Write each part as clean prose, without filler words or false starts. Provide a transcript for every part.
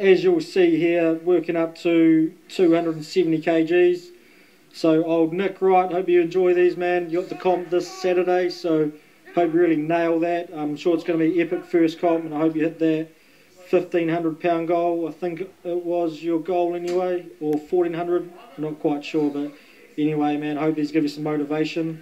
as you'll see here, working up to 270 kgs. So old Nick Wright, hope you enjoy these, man. You got the comp this Saturday, so hope you really nail that. I'm sure it's going to be epic first comp, and I hope you hit that 1,500 pound goal. I think it was your goal anyway, or 1,400, not quite sure, but anyway, man, I hope these give you some motivation.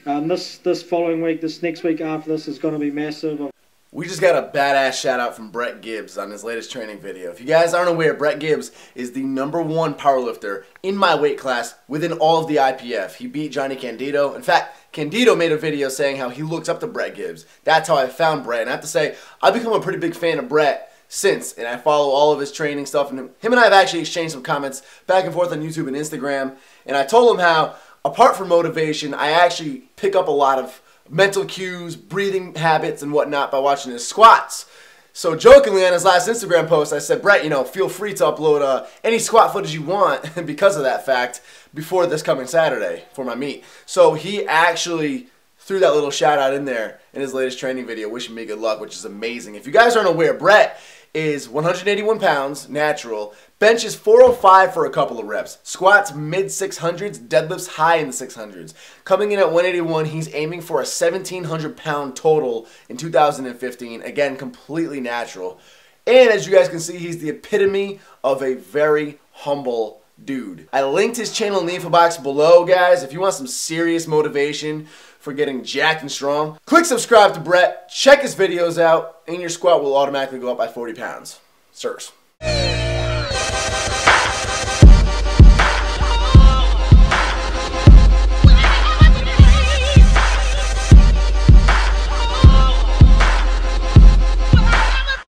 This following week, this next week after this is going to be massive. We just got a badass shout out from Brett Gibbs on his latest training video. If you guys aren't aware, Brett Gibbs is the #1 powerlifter in my weight class within all of the IPF. He beat Johnny Candido. In fact, Candido made a video saying how he looks up to Brett Gibbs. That's how I found Brett. And I have to say, I've become a pretty big fan of Brett since, and I follow all of his training stuff. And him and I have actually exchanged some comments back and forth on YouTube and Instagram. And I told him how, apart from motivation, I actually pick up a lot of mental cues, breathing habits, and whatnot by watching his squats. So jokingly on his last Instagram post, I said, Brett, feel free to upload any squat footage you want because of that fact before this coming Saturday for my meet. So he actually threw that little shout out in there in his latest training video, wishing me good luck, which is amazing. If you guys aren't aware, Brett is 181 pounds, natural, benches 405 for a couple of reps, squats mid-600s, deadlifts high in the 600s. Coming in at 181, he's aiming for a 1,700 pound total in 2015, again, completely natural. And as you guys can see, he's the epitome of a very humble dude. I linked his channel in the info box below, guys. If you want some serious motivation for getting jacked and strong, click subscribe to Brett, check his videos out, and your squat will automatically go up by 40 pounds. Sirs.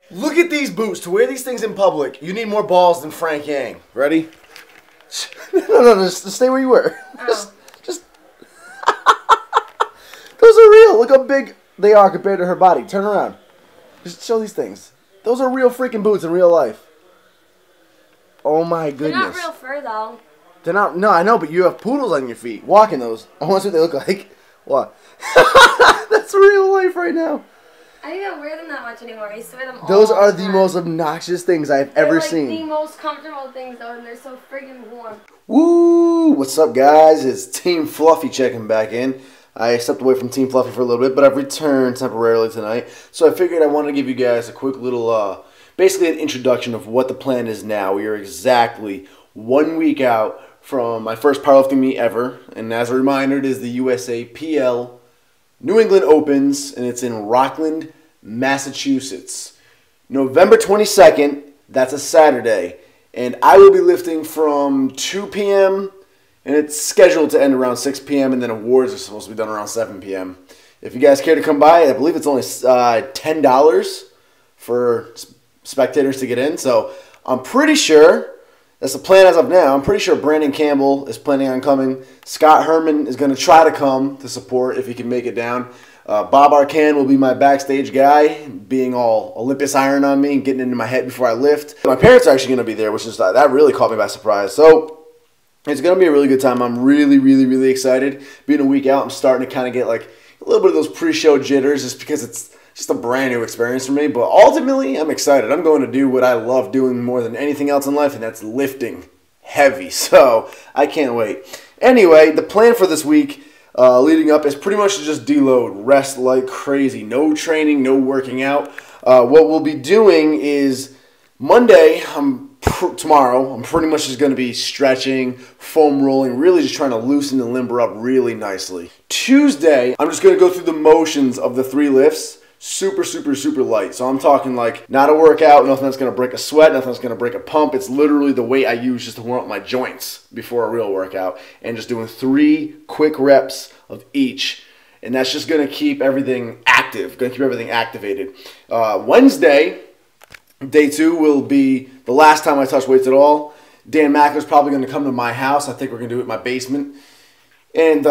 Look at these boots. To wear these things in public, you need more balls than Frank Yang. Ready? No, just stay where you were. Just Those are real. Look how big they are compared to her body. Turn around. Just show these things. Those are real freaking boots in real life. Oh my goodness. They're not real fur though. They're not. No, I know, but you have poodles on your feet. Walk in those. I want to see what they look like. What? That's real life right now. I don't even wear them that much anymore. I used to wear them all Those are the the time. most obnoxious things I've ever seen. They're like the most comfortable things though, and they're so friggin' warm. Woo! What's up, guys? It's Team Fluffy checking back in. I stepped away from Team Fluffy for a little bit, but I've returned temporarily tonight. So I figured I wanted to give you guys a quick little, basically an introduction of what the plan is now. We are exactly 1 week out from my first powerlifting meet ever. And as a reminder, it is the USAPL New England Opens, and it's in Rockland, Massachusetts. November 22nd, that's a Saturday. And I will be lifting from 2 p.m., and it's scheduled to end around 6 p.m., and then awards are supposed to be done around 7 p.m. If you guys care to come by, I believe it's only $10 for spectators to get in. So I'm pretty sure, that's the plan as of now, I'm pretty sure Brandon Campbell is planning on coming. Scott Herman is going to try to come to support if he can make it down. Bob Arcan will be my backstage guy, being all Olympus iron on me and getting into my head before I lift. My parents are actually going to be there, which is that really caught me by surprise. So it's going to be a really good time. I'm really excited. Being a week out, I'm starting to kind of get like a little bit of those pre-show jitters just because it's just a brand new experience for me. But ultimately, I'm excited. I'm going to do what I love doing more than anything else in life, and that's lifting heavy. So I can't wait. Anyway, the plan for this week leading up is pretty much to just deload, rest like crazy. No training, no working out. What we'll be doing is Monday, tomorrow, I'm pretty much just going to be stretching, foam rolling, really just trying to loosen and limber up really nicely. Tuesday, I'm just going to go through the motions of the 3 lifts, super light. So I'm talking like not a workout, nothing that's going to break a sweat, nothing that's going to break a pump. It's literally the weight I use just to warm up my joints before a real workout, and just doing 3 quick reps of each. And that's just going to keep everything active, going to keep everything activated. Wednesday, day 2 will be the last time I touch weights at all. Dan Mackler's probably going to come to my house. I think we're going to do it in my basement. And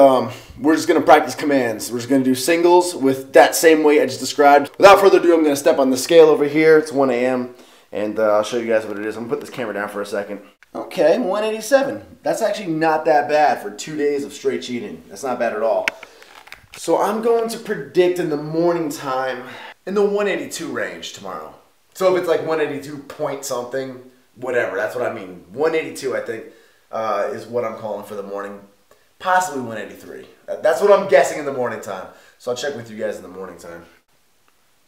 we're just going to practice commands. We're just going to do singles with that same weight I just described. Without further ado, I'm going to step on the scale over here. It's 1 a.m. And I'll show you guys what it is. I'm going to put this camera down for a second. Okay, 187. That's actually not that bad for 2 days of straight cheating. That's not bad at all. So I'm going to predict in the morning time in the 182 range tomorrow. So if it's like 182 point something, whatever, that's what I mean. 182, I think, is what I'm calling for the morning. Possibly 183. That's what I'm guessing in the morning time. So I'll check with you guys in the morning time.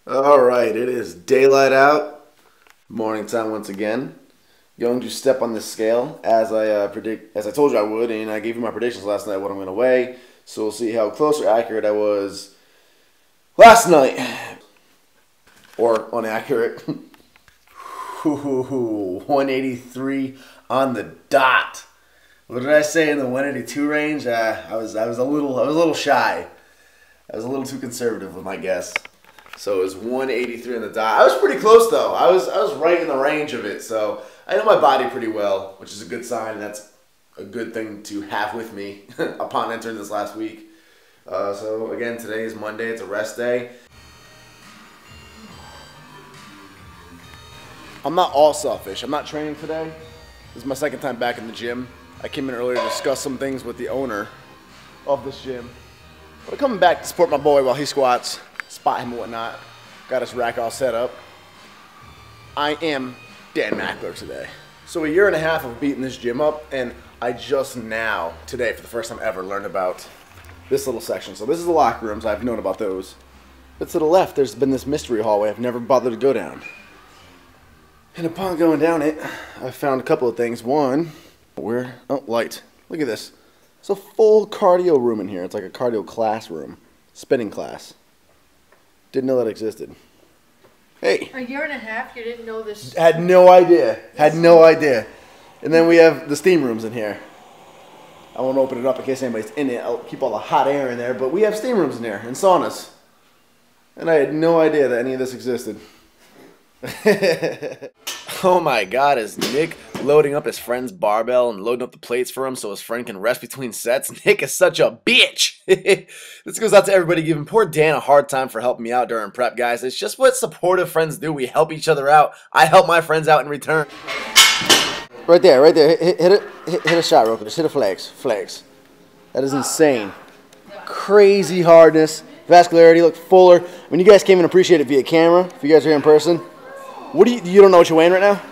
All right, it is daylight out. Morning time once again. Going to step on this scale as I told you I would, and I gave you my predictions last night what I'm going to weigh. So we'll see how close or accurate I was last night. Or inaccurate. 183 on the dot. What did I say in the 182 range? I was a little shy. I was a little too conservative with my guess. So it was 183 on the dot. I was pretty close though. I was right in the range of it. So I know my body pretty well, which is a good sign. And that's a good thing to have with me upon entering this last week. So again, today is Monday. It's a rest day. I'm not all selfish. I'm not training today. This is my second time back in the gym. I came in earlier to discuss some things with the owner of this gym. But I'm coming back to support my boy while he squats, spot him and whatnot. Got his rack all set up. I am Dan Mackler today. So a year and a half of beating this gym up, and I just now, today, for the first time ever, learned about this little section. So this is the locker rooms. I've known about those. But to the left, there's been this mystery hallway I've never bothered to go down. And upon going down it, I found a couple of things. One, light. Look at this. It's a full cardio room in here. It's like a cardio classroom. Spinning class. Didn't know that existed. Hey. A year and a half, you didn't know this? Had no idea. Had no idea. And then we have the steam rooms in here. I won't open it up in case anybody's in it. I'll keep all the hot air in there. But we have steam rooms in there and saunas. And I had no idea that any of this existed. Oh my god, is Nick loading up his friend's barbell and loading up the plates for him so his friend can rest between sets? Nick is such a bitch. This goes out to everybody giving poor Dan a hard time for helping me out during prep, guys. It's just what supportive friends do. We help each other out. I help my friends out in return. Right there, right there. Hit a shot real quick. Just hit a flags. That is insane. Crazy hardness. Vascularity, look fuller. When you guys came and appreciate it via camera, if you guys are here in person, what do you don't know what you're weighing right now?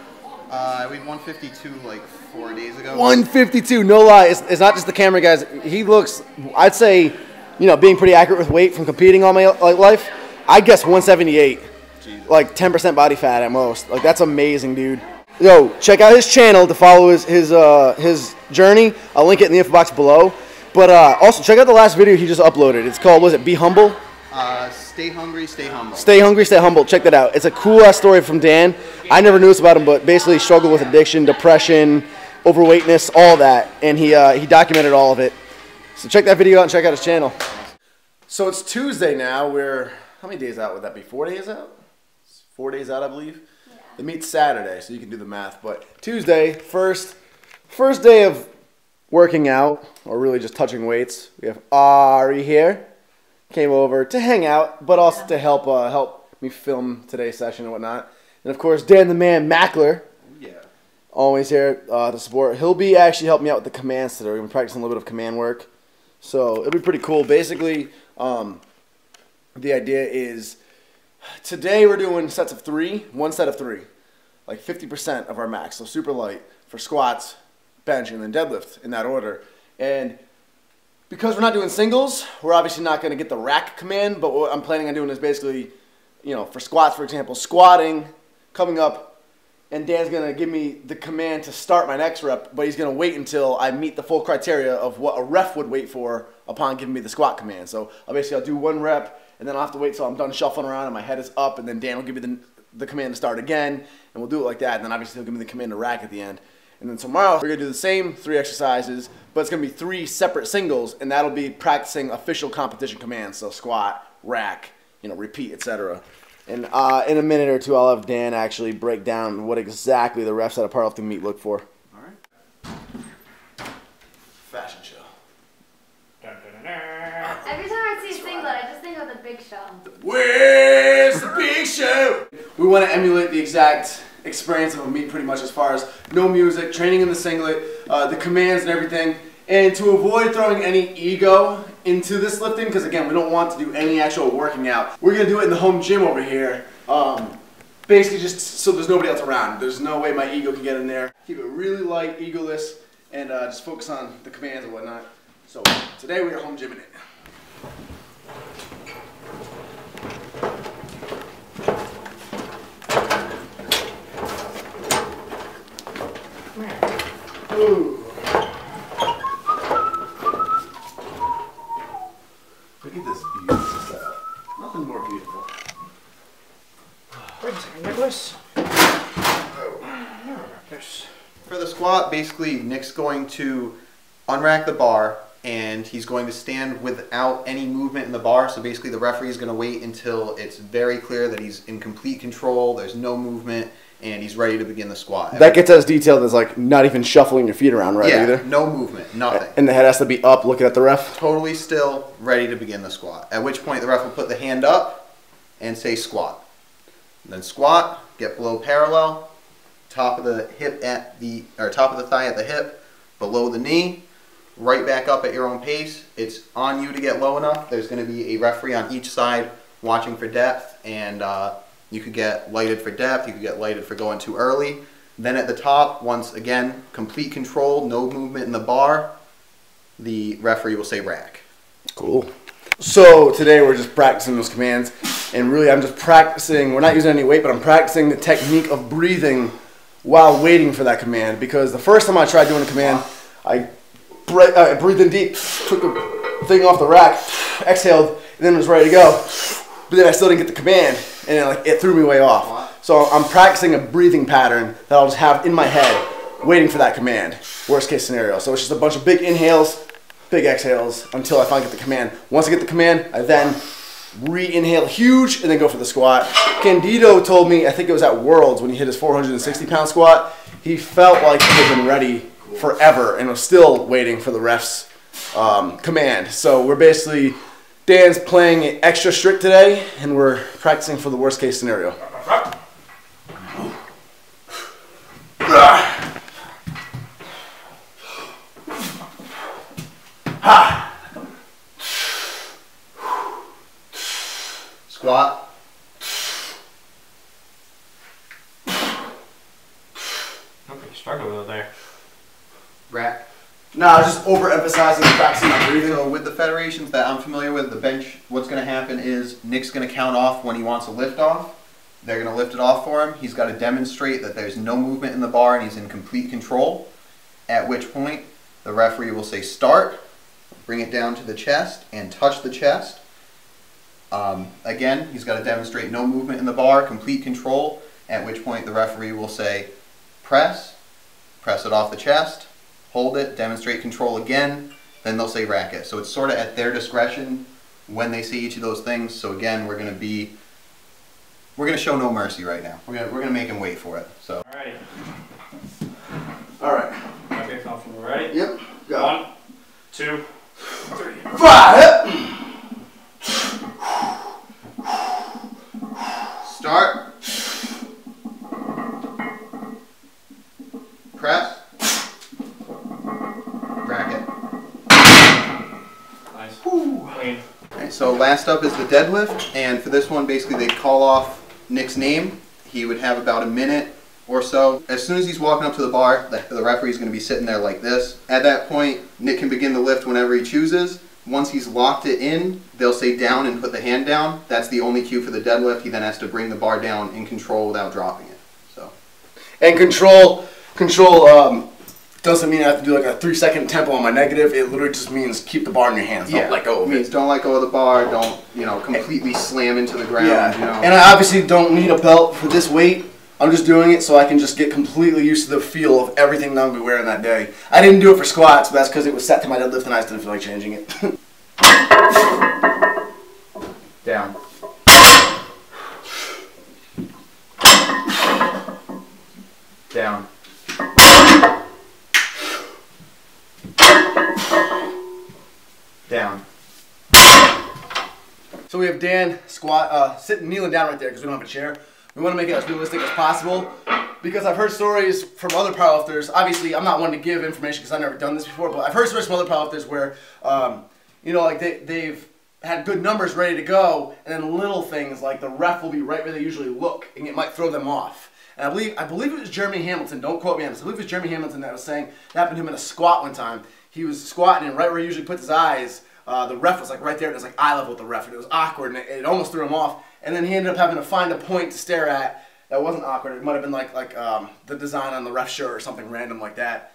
I weighed 152 like 4 days ago. 152, no lie. It's not just the camera, guys. He looks, I'd say, being pretty accurate with weight from competing all my life, I guess 178. Jesus. Like 10% body fat at most. Like that's amazing, dude. Yo, check out his channel to follow his journey. I'll link it in the info box below. But also check out the last video he just uploaded. It's called, was it Be Humble? Stay hungry, stay humble. Stay hungry, stay humble. Check that out. It's a cool-ass story from Dan. I never knew this about him, but basically struggled with addiction, depression, overweightness, all that. And he documented all of it. So check that video out and check out his channel. So it's Tuesday now. We're, how many days out would that be? 4 days out? 4 days out, I believe. Yeah. They meet Saturday, so you can do the math. But Tuesday, first day of working out, or really just touching weights. We have Ari here. Came over to hang out, but also to help me film today's session and whatnot. And of course, Dan the Man Mackler, always here to support. He'll be actually helping me out with the commands today. We're gonna be practicing a little bit of command work, so it'll be pretty cool. Basically, the idea is today we're doing sets of 3, 1 set of 3, like 50% of our max, so super light for squats, bench, and then deadlift in that order. And because we're not doing singles, we're obviously not going to get the rack command, but what I'm planning on doing is basically, for squats, for example, squatting, coming up, and Dan's going to give me the command to start my next rep, but he's going to wait until I meet the full criteria of what a ref would wait for upon giving me the squat command. So I'll do 1 rep, and then I'll have to wait till I'm done shuffling around and my head is up, and then Dan will give me the command to start again, and we'll do it like that, and then obviously he'll give me the command to rack at the end. And then tomorrow, we're going to do the same 3 exercises, but it's going to be 3 separate singles, and that'll be practicing official competition commands. So squat, rack, repeat, etc. And in a minute or two, I'll have Dan actually break down what exactly the refs at a powerlifting meet look for. All right. Fashion show. Every time I see a singlet, I just think of the Big Show. Where's the Big Show? We want to emulate the exact experience of a meet pretty much, as far as no music, training in the singlet, the commands and everything. And to avoid throwing any ego into this lifting, because again, we don't want to do any actual working out, we're going to do it in the home gym over here. basically just so there's nobody else around. There's no way my ego can get in there. Keep it really light, egoless, and just focus on the commands and whatnot. So today we are home gymming it. Ooh. Look at this beautiful setup. Nothing more beautiful. Wait a second, Nicholas. For the squat, basically Nick's going to unrack the bar and he's going to stand without any movement in the bar. So basically the referee is going to wait until it's very clear that he's in complete control, there's no movement, and he's ready to begin the squat. That gets as detailed as like not even shuffling your feet around, right? Yeah, Either. no movement, nothing. And the head has to be up, looking at the ref. Totally still, ready to begin the squat. At which point the ref will put the hand up and say squat. And then squat, get below parallel, top of the hip at the, or top of the thigh at the hip, below the knee, right back up at your own pace. It's on you to get low enough. There's going to be a referee on each side watching for depth, and you could get lighted for depth, you could get lighted for going too early. Then at the top, once again, complete control, no movement in the bar, the referee will say rack. Cool. So today we're just practicing those commands, and really I'm just practicing, we're not using any weight, but I'm practicing the technique of breathing while waiting for that command, because the first time I tried doing a command, I breathed in deep, took the thing off the rack, exhaled, and then was ready to go, but then I still didn't get the command, and it threw me way off. So I'm practicing a breathing pattern that I'll just have in my head, waiting for that command, worst case scenario. So it's just a bunch of big inhales, big exhales, until I finally get the command. Once I get the command, I then re-inhale huge and then go for the squat. Candido told me, I think it was at Worlds when he hit his 460-pound squat, he felt like he had been ready forever and was still waiting for the ref's command. So we're basically, Dan's playing it extra strict today, and we're practicing for the worst case scenario. Squat. Okay, struggling over there. Rack. No, I was just overemphasizing practicing my breathing. So with the federations that I'm familiar with, the bench, what's going to happen is Nick's going to count off when he wants a lift off. They're going to lift it off for him. He's got to demonstrate that there's no movement in the bar and he's in complete control. At which point, the referee will say start, bring it down to the chest, and touch the chest. Again, he's got to demonstrate no movement in the bar, complete control, at which point the referee will say press it off the chest, hold it, demonstrate control again, then they'll say rack it. So it's sort of at their discretion when they say each of those things. So again, we're going to show no mercy right now. We're going to make him wait for it. So. Alright. Alright. Okay, comfortable, ready? Yep. Go. 1, 2, 3. 5. Start. Press. Rack it. Nice. Clean. Okay, so last up is the deadlift, and for this one basically they call off Nick's name. He would have about a minute or so. As soon as he's walking up to the bar, the referee's going to be sitting there like this. At that point, Nick can begin the lift whenever he chooses. Once he's locked it in, they'll say down and put the hand down. That's the only cue for the deadlift. He then has to bring the bar down in control without dropping it. So. And control doesn't mean I have to do like a 3-second tempo on my negative. It literally just means keep the bar in your hands. Don't let go of it. Means don't let go of the bar. Don't completely slam into the ground. Yeah. You know. And I obviously don't need a belt for this weight. I'm just doing it so I can just get completely used to the feel of everything that I'm going to be wearing that day. I didn't do it for squats, but that's because it was set to my deadlift and I just didn't feel like changing it. Down. Down. Down. So we have Dan kneeling down right there because we don't have a chair. We want to make it as realistic as possible because I've heard stories from other powerlifters. Obviously, I'm not one to give information because I've never done this before, but I've heard stories from other powerlifters where, like they've had good numbers ready to go, and then little things like the ref will be right where they usually look, and it might throw them off. And I believe it was Jeremy Hamilton. Don't quote me on this. I believe it was Jeremy Hamilton that was saying that happened to him in a squat one time. He was squatting, and right where he usually puts his eyes, the ref was like right there. It was like eye level with the ref, and it was awkward, and it almost threw him off. And then he ended up having to find a point to stare at that wasn't awkward. It might have been like the design on the ref shirt or something random like that.